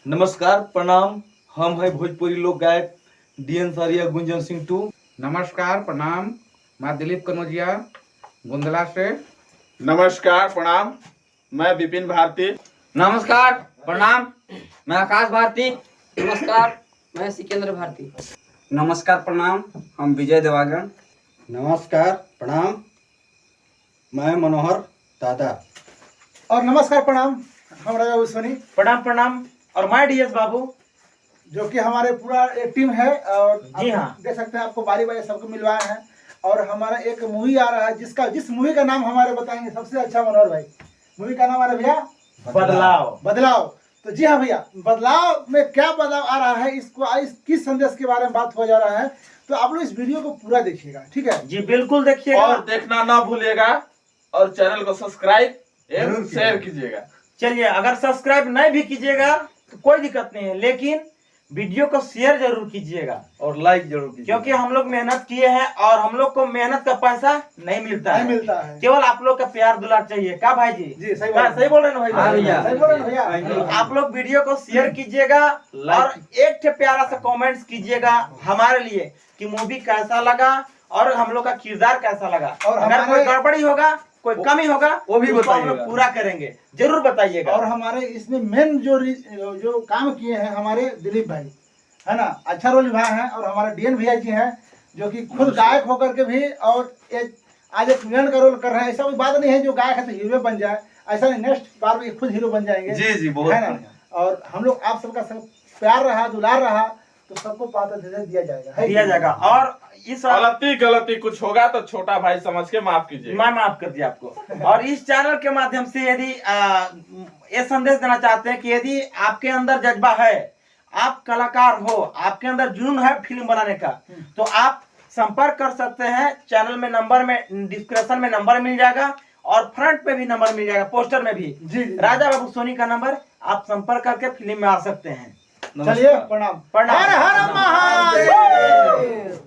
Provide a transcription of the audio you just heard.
नमस्कार प्रणाम। हम है भोजपुरी लोक गायक डीएन सारिया गुंजन सिंह टू। नमस्कार प्रणाम, मैं दिलीप कनौजिया गुंदला से। नमस्कार प्रणाम, मैं विपिन भारती। नमस्कार प्रणाम, मैं आकाश भारती। नमस्कार, मैं सिकंदर भारती। नमस्कार प्रणाम, हम विजय देवागन। नमस्कार प्रणाम, मैं मनोहर दादा। और नमस्कार प्रणाम, हम राजा विश्वनी। प्रणाम प्रणाम, और मैं डीएस बाबू, जो कि हमारे पूरा एक टीम है। और जी आप हाँ। देख सकते हैं, आपको बारी बारी सबको मिलवाए हैं। और हमारा एक मूवी आ रहा है, जिस मूवी का नाम हमारे बताएंगे सबसे अच्छा मनोहर भाई। मूवी का नाम आ रहा है भैया बदलाव। बदलाव। तो जी हाँ भैया, बदलाव में क्या बदलाव आ रहा है, इसको इस किस संदेश के बारे में बात हो जा रहा है, तो आप लोग इस वीडियो को पूरा देखिएगा, ठीक है जी बिल्कुल देखिएगा। और देखना ना भूलिएगा और चैनल को सब्सक्राइब एवं शेयर कीजिएगा। चलिए, अगर सब्सक्राइब नहीं भी कीजिएगा तो कोई दिक्कत नहीं है, लेकिन वीडियो को शेयर जरूर कीजिएगा और लाइक जरूर कीजिए, क्योंकि हम लोग मेहनत किए हैं और हम लोग को मेहनत का पैसा नहीं मिलता है। केवल आप लोग का प्यार दुलार चाहिए। क्या भाई जी? जी सही सही बोल रहे हैं हाँ भाई? भैया। सही बोल रहे हैं भैया। तो आप लोग वीडियो को शेयर कीजिएगा और एक ठे प्यारा सा कमेंट्स कीजिएगा हमारे लिए कि मूवी कैसा लगा और हम लोग का किरदार कैसा लगा। और अगर कोई गड़बड़ी होगा, कोई कमी होगा, वो भी उसको हम लोग बताइएगा। पूरा करेंगे, जरूर बताइएगा। और हमारे इसमें मेन जो काम किए हैं हमारे दिलीप भाई, है ना, अच्छा रोल निभाए हैं। और हमारे डीएन भैया जी हैं, जो कि खुद गायक होकर के भी और आज एक विलन का रोल कर रहे हैं। ऐसा कोई बात नहीं है जो गायक है तो हीरो बन जाए, ऐसा नहीं। नेक्स्ट बार में खुद हीरो बन जाएंगे। जी जी बहुत है ना। बढ़िया। और हम लोग आप सबका सब प्यार रहा, दुलार रहा, तो सबको पाता दिया जाएगा, है दिया जाएगा। और इस गलती कुछ होगा तो छोटा भाई समझ के माफ कीजिए। मैं माफ कर दिया आपको। और इस चैनल के माध्यम से यदि ये संदेश देना चाहते हैं कि यदि आपके अंदर जज्बा है, आप कलाकार हो, आपके अंदर जुनून है फिल्म बनाने का, तो आप संपर्क कर सकते हैं। चैनल में नंबर में डिस्क्रिप्शन में नंबर मिल जाएगा और फ्रंट पे भी नंबर मिल जाएगा, पोस्टर में भी। जी। राजा बाबू सोनी का नंबर, आप संपर्क करके फिल्म में आ सकते हैं। चलिए प्रणाम। प्रणाम। हर हर महादेव।